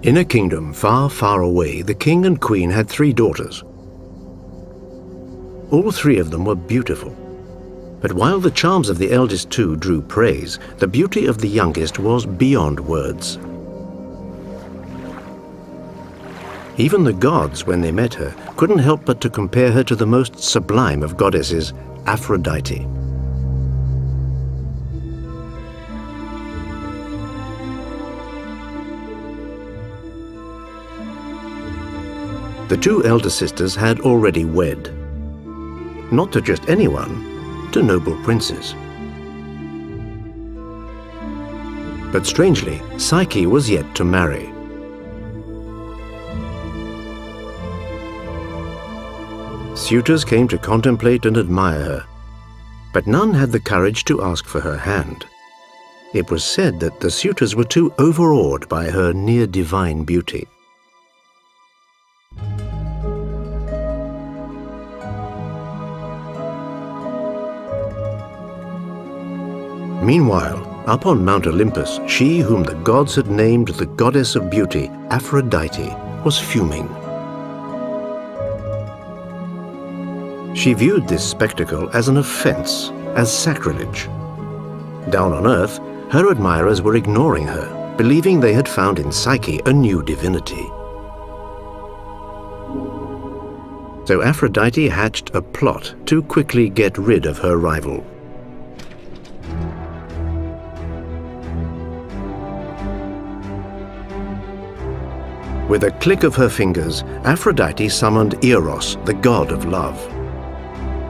In a kingdom far, far away, the king and queen had 3 daughters. All 3 of them were beautiful. But while the charms of the eldest 2 drew praise, the beauty of the youngest was beyond words. Even the gods, when they met her, couldn't help but to compare her to the most sublime of goddesses, Aphrodite. The 2 elder sisters had already wed. Not to just anyone, to noble princes. But strangely, Psyche was yet to marry. Suitors came to contemplate and admire her, but none had the courage to ask for her hand. It was said that the suitors were too overawed by her near-divine beauty. Meanwhile, up on Mount Olympus, she whom the gods had named the goddess of beauty, Aphrodite, was fuming. She viewed this spectacle as an offense, as sacrilege. Down on earth, her admirers were ignoring her, believing they had found in Psyche a new divinity. So Aphrodite hatched a plot to quickly get rid of her rival. With a click of her fingers, Aphrodite summoned Eros, the god of love.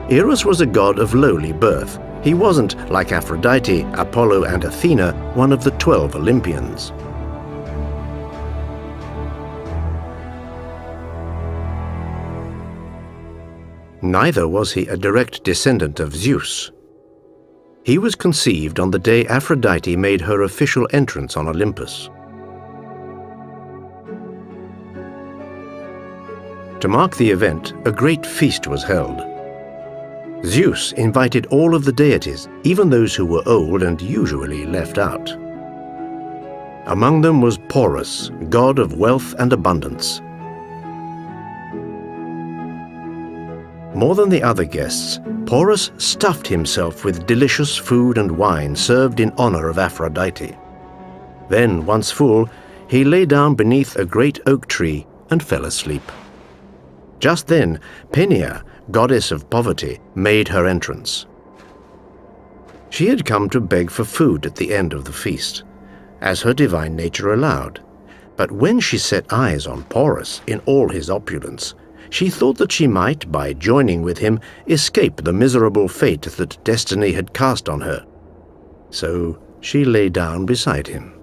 Eros was a god of lowly birth. He wasn't, like Aphrodite, Apollo, and Athena, one of the 12 Olympians. Neither was he a direct descendant of Zeus. He was conceived on the day Aphrodite made her official entrance on Olympus. To mark the event, a great feast was held. Zeus invited all of the deities, even those who were old and usually left out. Among them was Porus, god of wealth and abundance. More than the other guests, Porus stuffed himself with delicious food and wine served in honor of Aphrodite. Then, once full, he lay down beneath a great oak tree and fell asleep. Just then, Peña, goddess of poverty, made her entrance. She had come to beg for food at the end of the feast, as her divine nature allowed. But when she set eyes on Porus in all his opulence, she thought that she might, by joining with him, escape the miserable fate that destiny had cast on her. So she lay down beside him.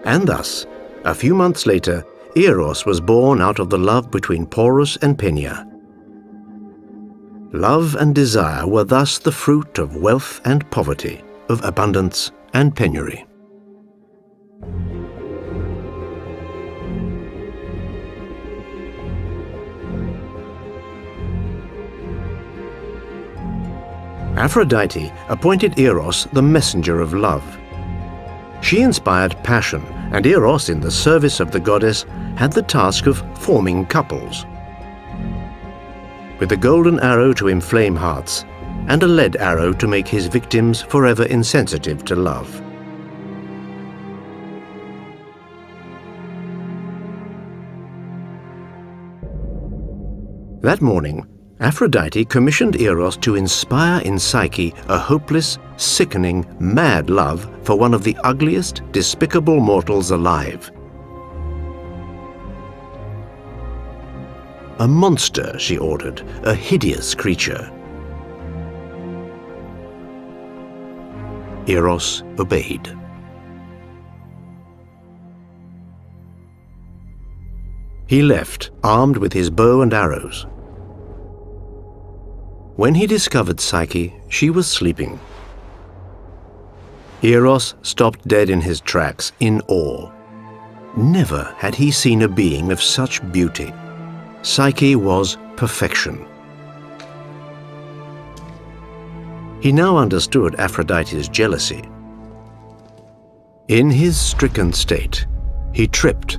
And thus, a few months later, Eros was born out of the love between Porus and Peña. Love and desire were thus the fruit of wealth and poverty, of abundance and penury. Aphrodite appointed Eros the messenger of love. She inspired passion, and Eros, in the service of the goddess, had the task of forming couples. With a golden arrow to inflame hearts, and a lead arrow to make his victims forever insensitive to love. That morning, Aphrodite commissioned Eros to inspire in Psyche a hopeless, sickening, mad love for one of the ugliest, despicable mortals alive. A monster, she ordered, a hideous creature. Eros obeyed. He left, armed with his bow and arrows. When he discovered Psyche, she was sleeping. Eros stopped dead in his tracks, in awe. Never had he seen a being of such beauty. Psyche was perfection. He now understood Aphrodite's jealousy. In his stricken state, he tripped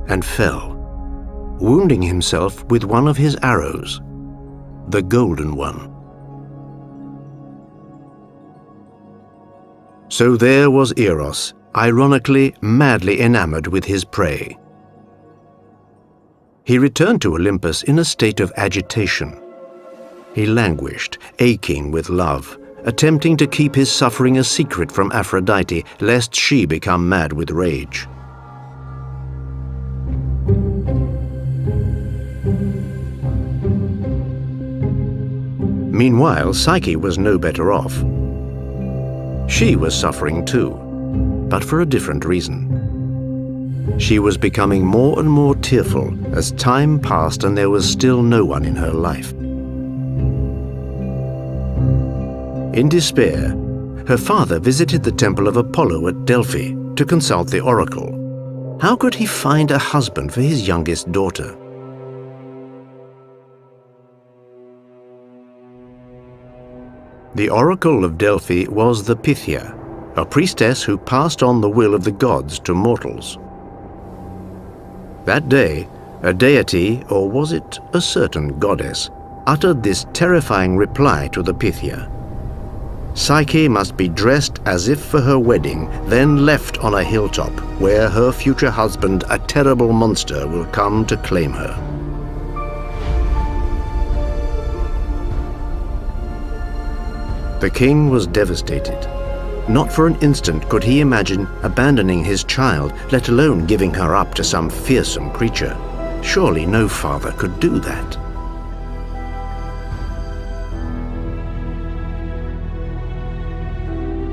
and fell, wounding himself with one of his arrows, the golden one. So there was Eros, ironically madly enamored with his prey. He returned to Olympus in a state of agitation. He languished, aching with love, attempting to keep his suffering a secret from Aphrodite, lest she become mad with rage. Meanwhile, Psyche was no better off. She was suffering too, but for a different reason. She was becoming more and more tearful as time passed and there was still no one in her life. In despair, her father visited the temple of Apollo at Delphi to consult the oracle. How could he find a husband for his youngest daughter? The oracle of Delphi was the Pythia, a priestess who passed on the will of the gods to mortals. That day, a deity, or was it a certain goddess, uttered this terrifying reply to the Pythia. Psyche must be dressed as if for her wedding, then left on a hilltop where her future husband, a terrible monster, will come to claim her. The king was devastated. Not for an instant could he imagine abandoning his child, let alone giving her up to some fearsome creature. Surely no father could do that.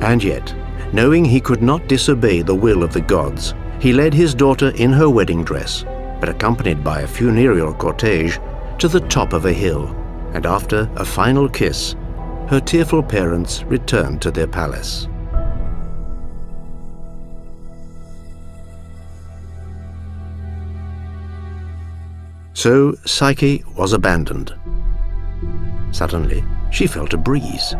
And yet, knowing he could not disobey the will of the gods, he led his daughter in her wedding dress, but accompanied by a funereal cortege, to the top of a hill, and after a final kiss, her tearful parents returned to their palace. So Psyche was abandoned. Suddenly, she felt a breeze.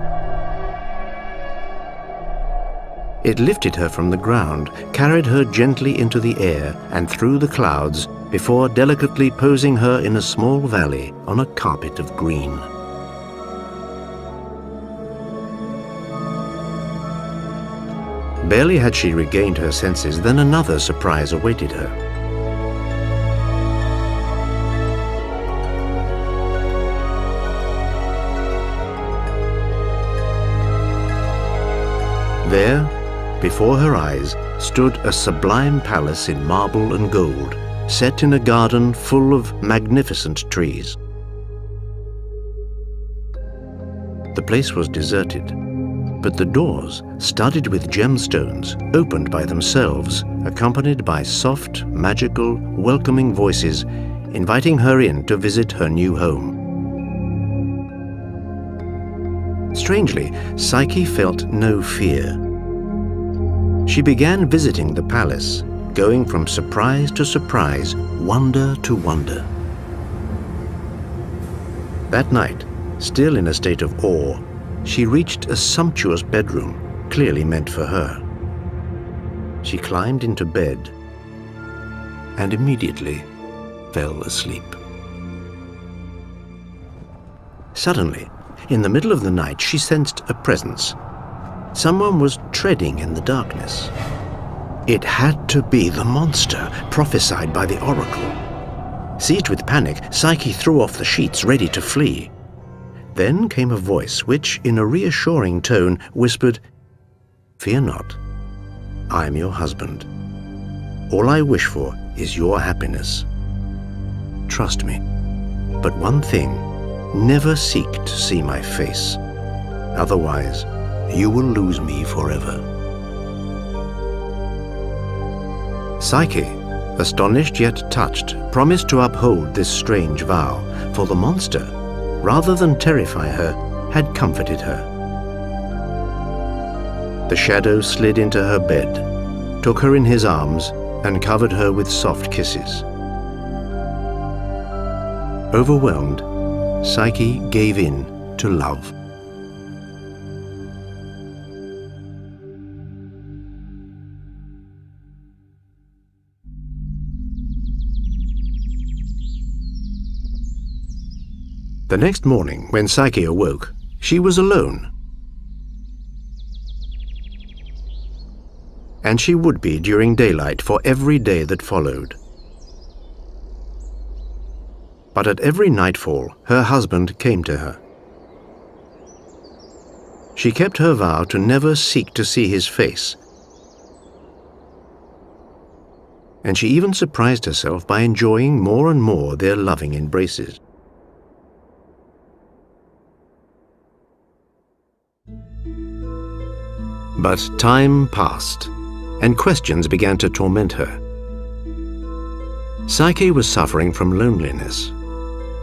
It lifted her from the ground, carried her gently into the air and through the clouds, before delicately posing her in a small valley on a carpet of green. Barely had she regained her senses than another surprise awaited her. There, before her eyes, stood a sublime palace in marble and gold, set in a garden full of magnificent trees. The place was deserted, but the doors, studded with gemstones, opened by themselves, accompanied by soft, magical, welcoming voices, inviting her in to visit her new home. Strangely, Psyche felt no fear. She began visiting the palace, going from surprise to surprise, wonder to wonder. That night, still in a state of awe, she reached a sumptuous bedroom, clearly meant for her. She climbed into bed and immediately fell asleep. Suddenly, in the middle of the night, she sensed a presence. Someone was treading in the darkness. It had to be the monster prophesied by the oracle. Seized with panic, Psyche threw off the sheets, ready to flee. Then came a voice which, in a reassuring tone, whispered, "Fear not. I am your husband. All I wish for is your happiness. Trust me. But one thing, never seek to see my face. Otherwise, you will lose me forever." Psyche, astonished yet touched, promised to uphold this strange vow, for the monster, rather than terrify her, had comforted her. The shadow slid into her bed, took her in his arms, and covered her with soft kisses. Overwhelmed, Psyche gave in to love. The next morning, when Psyche awoke, she was alone. And she would be during daylight for every day that followed. But at every nightfall, her husband came to her. She kept her vow to never seek to see his face, and she even surprised herself by enjoying more and more their loving embraces. But time passed, and questions began to torment her. Psyche was suffering from loneliness,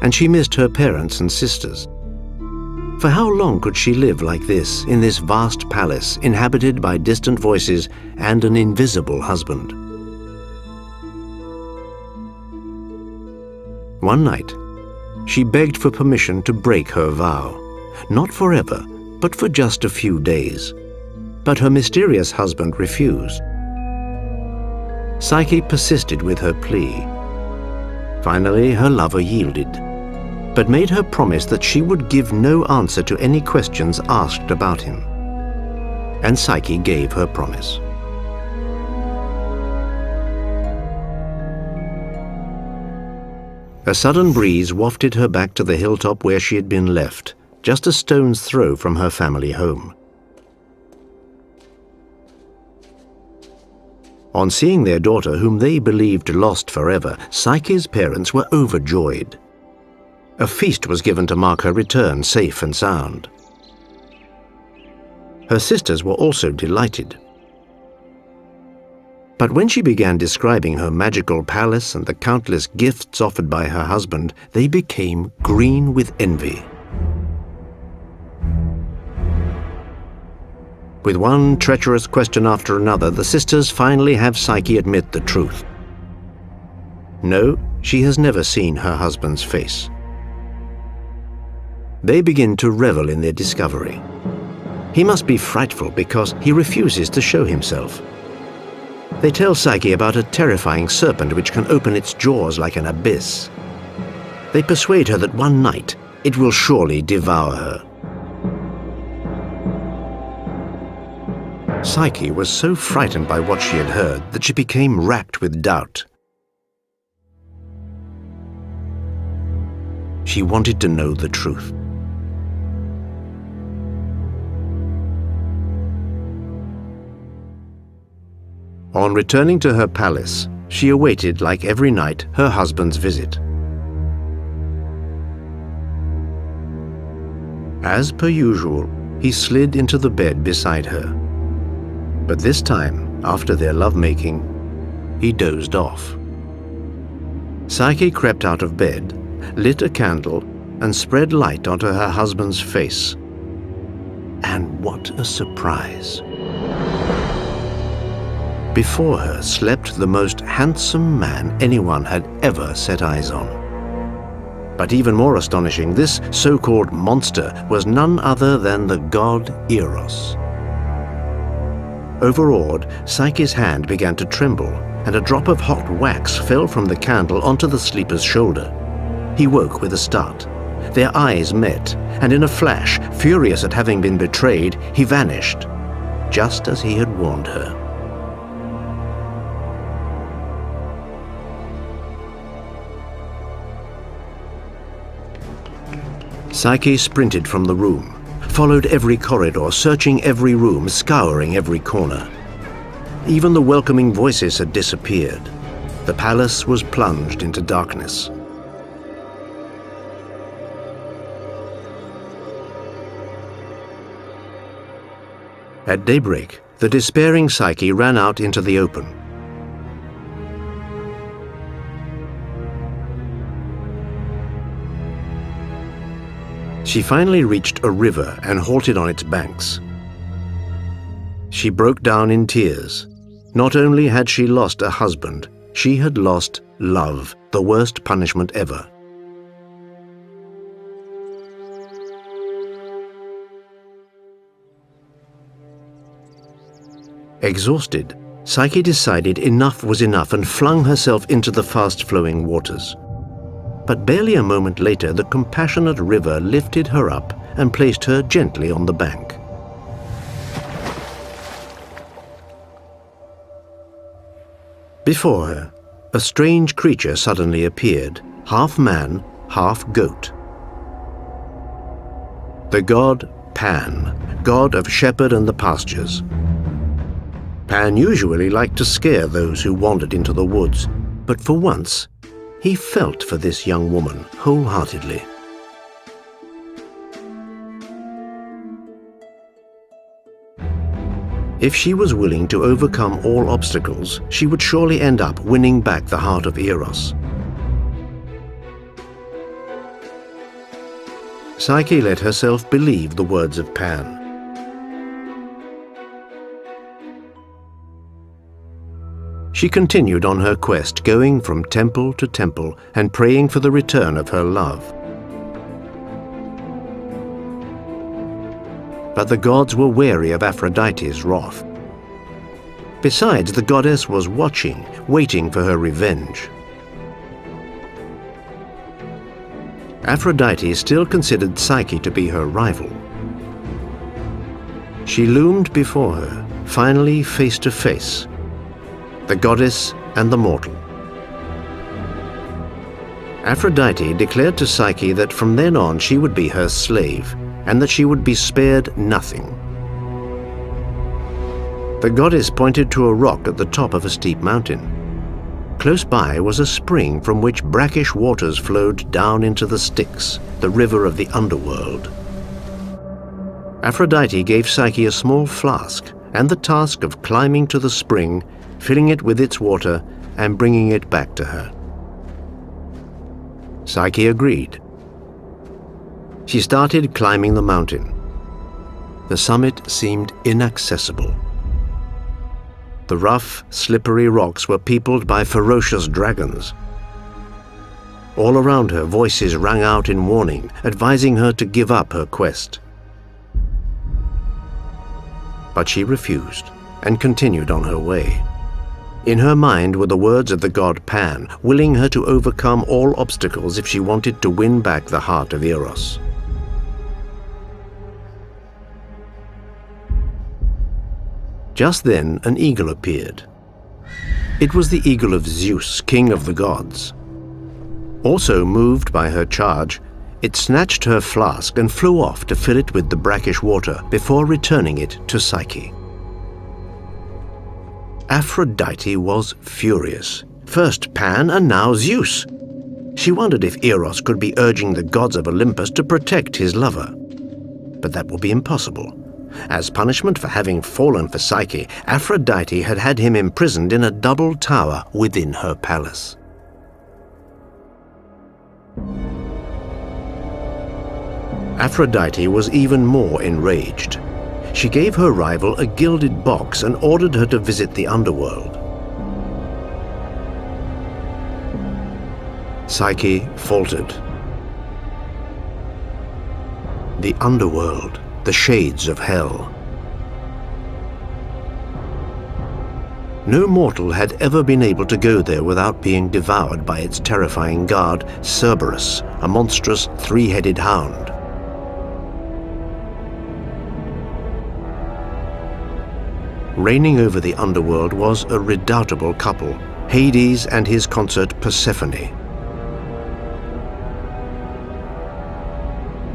and she missed her parents and sisters. For how long could she live like this in this vast palace inhabited by distant voices and an invisible husband? One night, she begged for permission to break her vow, not forever, but for just a few days. But her mysterious husband refused. Psyche persisted with her plea. Finally, her lover yielded, but made her promise that she would give no answer to any questions asked about him. And Psyche gave her promise. A sudden breeze wafted her back to the hilltop where she had been left, just a stone's throw from her family home. On seeing their daughter, whom they believed lost forever, Psyche's parents were overjoyed. A feast was given to mark her return safe and sound. Her sisters were also delighted. But when she began describing her magical palace and the countless gifts offered by her husband, they became green with envy. With one treacherous question after another, the sisters finally have Psyche admit the truth. No, she has never seen her husband's face. They begin to revel in their discovery. He must be frightful because he refuses to show himself. They tell Psyche about a terrifying serpent which can open its jaws like an abyss. They persuade her that one night it will surely devour her. Psyche was so frightened by what she had heard that she became racked with doubt. She wanted to know the truth. On returning to her palace, she awaited, like every night, her husband's visit. As per usual, he slid into the bed beside her. But this time, after their lovemaking, he dozed off. Psyche crept out of bed, lit a candle, and spread light onto her husband's face. And what a surprise! Before her slept the most handsome man anyone had ever set eyes on. But even more astonishing, this so-called monster was none other than the god Eros. Overawed, Psyche's hand began to tremble, and a drop of hot wax fell from the candle onto the sleeper's shoulder. He woke with a start. Their eyes met, and in a flash, furious at having been betrayed, he vanished, just as he had warned her. Psyche sprinted from the room, followed every corridor, searching every room, scouring every corner. Even the welcoming voices had disappeared. The palace was plunged into darkness. At daybreak, the despairing Psyche ran out into the open. She finally reached a river and halted on its banks. She broke down in tears. Not only had she lost a husband, she had lost love, the worst punishment ever. Exhausted, Psyche decided enough was enough and flung herself into the fast-flowing waters. But barely a moment later, the compassionate river lifted her up and placed her gently on the bank. Before her, a strange creature suddenly appeared, half man, half goat. The god Pan, god of shepherd and the pastures. Pan usually liked to scare those who wandered into the woods, but for once, he felt for this young woman wholeheartedly. If she was willing to overcome all obstacles, she would surely end up winning back the heart of Eros. Psyche let herself believe the words of Pan. She continued on her quest, going from temple to temple and praying for the return of her love. But the gods were wary of Aphrodite's wrath. Besides, the goddess was watching, waiting for her revenge. Aphrodite still considered Psyche to be her rival. She loomed before her, finally face to face, the goddess and the mortal. Aphrodite declared to Psyche that from then on she would be her slave, and that she would be spared nothing. The goddess pointed to a rock at the top of a steep mountain. Close by was a spring from which brackish waters flowed down into the Styx, the river of the underworld. Aphrodite gave Psyche a small flask and the task of climbing to the spring, filling it with its water, and bringing it back to her. Psyche agreed. She started climbing the mountain. The summit seemed inaccessible. The rough, slippery rocks were peopled by ferocious dragons. All around her, voices rang out in warning, advising her to give up her quest. But she refused and continued on her way. In her mind were the words of the god Pan, willing her to overcome all obstacles if she wanted to win back the heart of Eros. Just then, an eagle appeared. It was the eagle of Zeus, king of the gods. Also moved by her charge, it snatched her flask and flew off to fill it with the brackish water before returning it to Psyche. Aphrodite was furious. First Pan and now Zeus. She wondered if Eros could be urging the gods of Olympus to protect his lover. But that would be impossible. As punishment for having fallen for Psyche, Aphrodite had had him imprisoned in a double tower within her palace. Aphrodite was even more enraged. She gave her rival a gilded box and ordered her to visit the underworld. Psyche faltered. The underworld, the shades of hell. No mortal had ever been able to go there without being devoured by its terrifying guard, Cerberus, a monstrous three-headed hound. Reigning over the underworld was a redoubtable couple, Hades and his consort Persephone.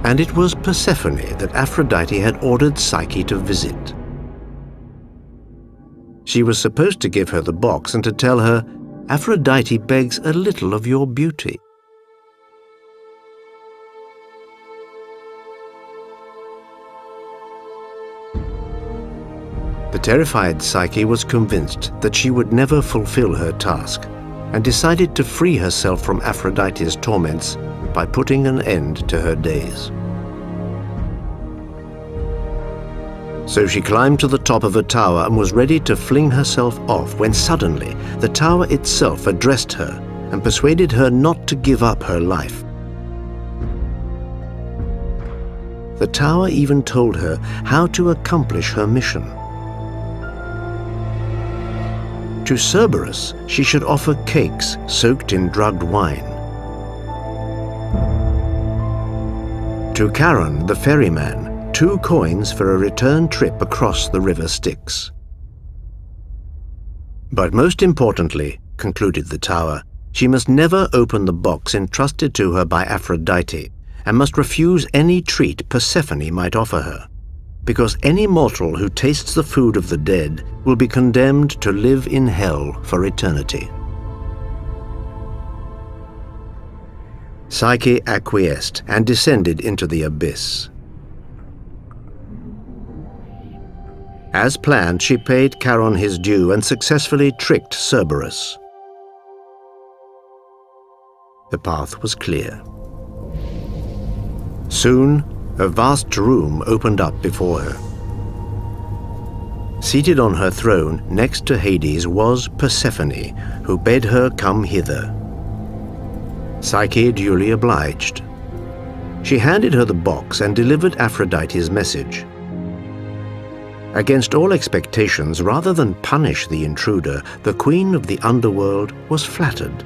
And it was Persephone that Aphrodite had ordered Psyche to visit. She was supposed to give her the box and to tell her, "Aphrodite begs a little of your beauty." The terrified Psyche was convinced that she would never fulfill her task and decided to free herself from Aphrodite's torments by putting an end to her days. So she climbed to the top of a tower and was ready to fling herself off when suddenly the tower itself addressed her and persuaded her not to give up her life. The tower even told her how to accomplish her mission. To Cerberus, she should offer cakes soaked in drugged wine. To Charon, the ferryman, 2 coins for a return trip across the river Styx. But most importantly, concluded the tower, she must never open the box entrusted to her by Aphrodite, and must refuse any treat Persephone might offer her, because any mortal who tastes the food of the dead will be condemned to live in hell for eternity. Psyche acquiesced and descended into the abyss. As planned, she paid Charon his due and successfully tricked Cerberus. The path was clear. Soon, a vast room opened up before her. Seated on her throne next to Hades was Persephone, who bade her come hither. Psyche duly obliged. She handed her the box and delivered Aphrodite's message. Against all expectations, rather than punish the intruder, the queen of the underworld was flattered.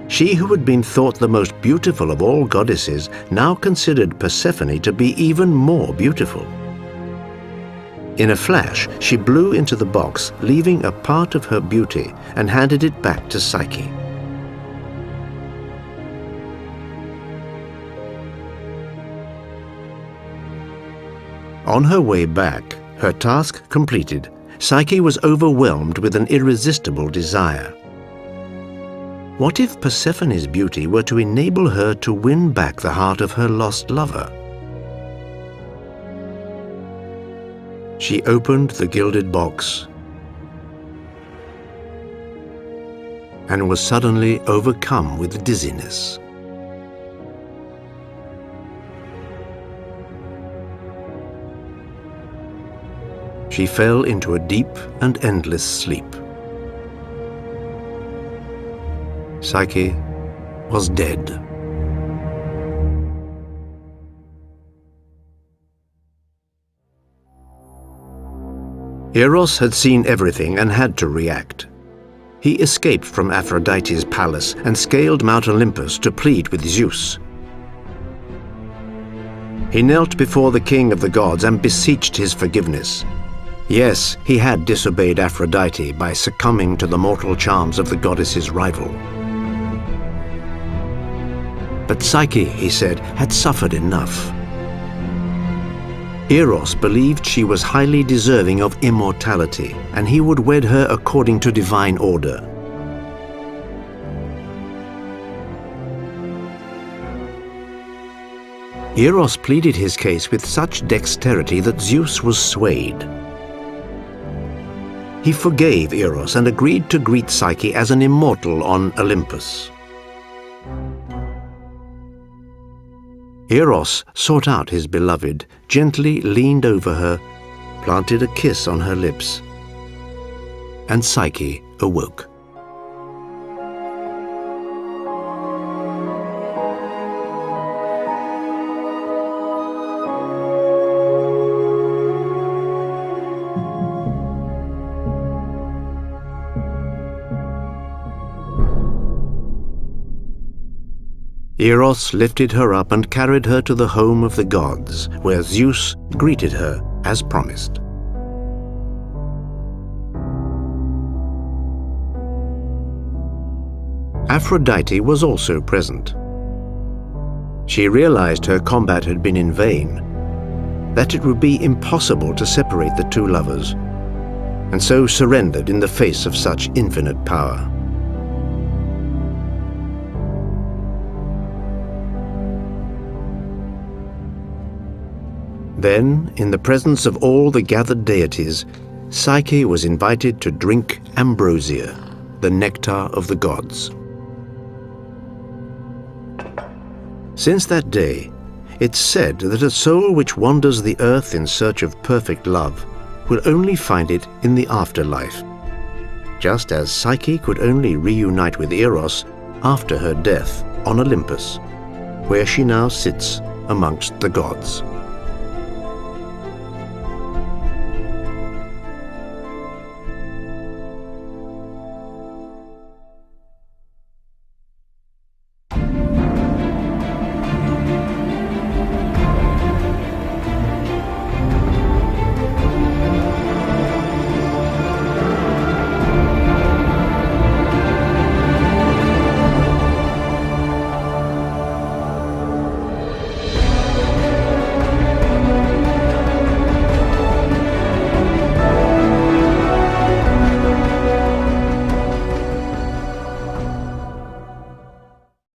She who had been thought the most beautiful of all goddesses now considered Persephone to be even more beautiful. In a flash, she blew into the box, leaving a part of her beauty, and handed it back to Psyche. On her way back, her task completed, Psyche was overwhelmed with an irresistible desire. What if Persephone's beauty were to enable her to win back the heart of her lost lover? She opened the gilded box and was suddenly overcome with dizziness. She fell into a deep and endless sleep. Psyche was dead. Eros had seen everything and had to react. He escaped from Aphrodite's palace and scaled Mount Olympus to plead with Zeus. He knelt before the king of the gods and beseeched his forgiveness. Yes, he had disobeyed Aphrodite by succumbing to the mortal charms of the goddess's rival. But Psyche, he said, had suffered enough. Eros believed she was highly deserving of immortality, and he would wed her according to divine order. Eros pleaded his case with such dexterity that Zeus was swayed. He forgave Eros and agreed to greet Psyche as an immortal on Olympus. Eros sought out his beloved, gently leaned over her, planted a kiss on her lips, and Psyche awoke. Eros lifted her up and carried her to the home of the gods, where Zeus greeted her as promised. Aphrodite was also present. She realized her combat had been in vain, that it would be impossible to separate the two lovers, and so surrendered in the face of such infinite power. Then, in the presence of all the gathered deities, Psyche was invited to drink ambrosia, the nectar of the gods. Since that day, it's said that a soul which wanders the earth in search of perfect love will only find it in the afterlife, just as Psyche could only reunite with Eros after her death on Olympus, where she now sits amongst the gods.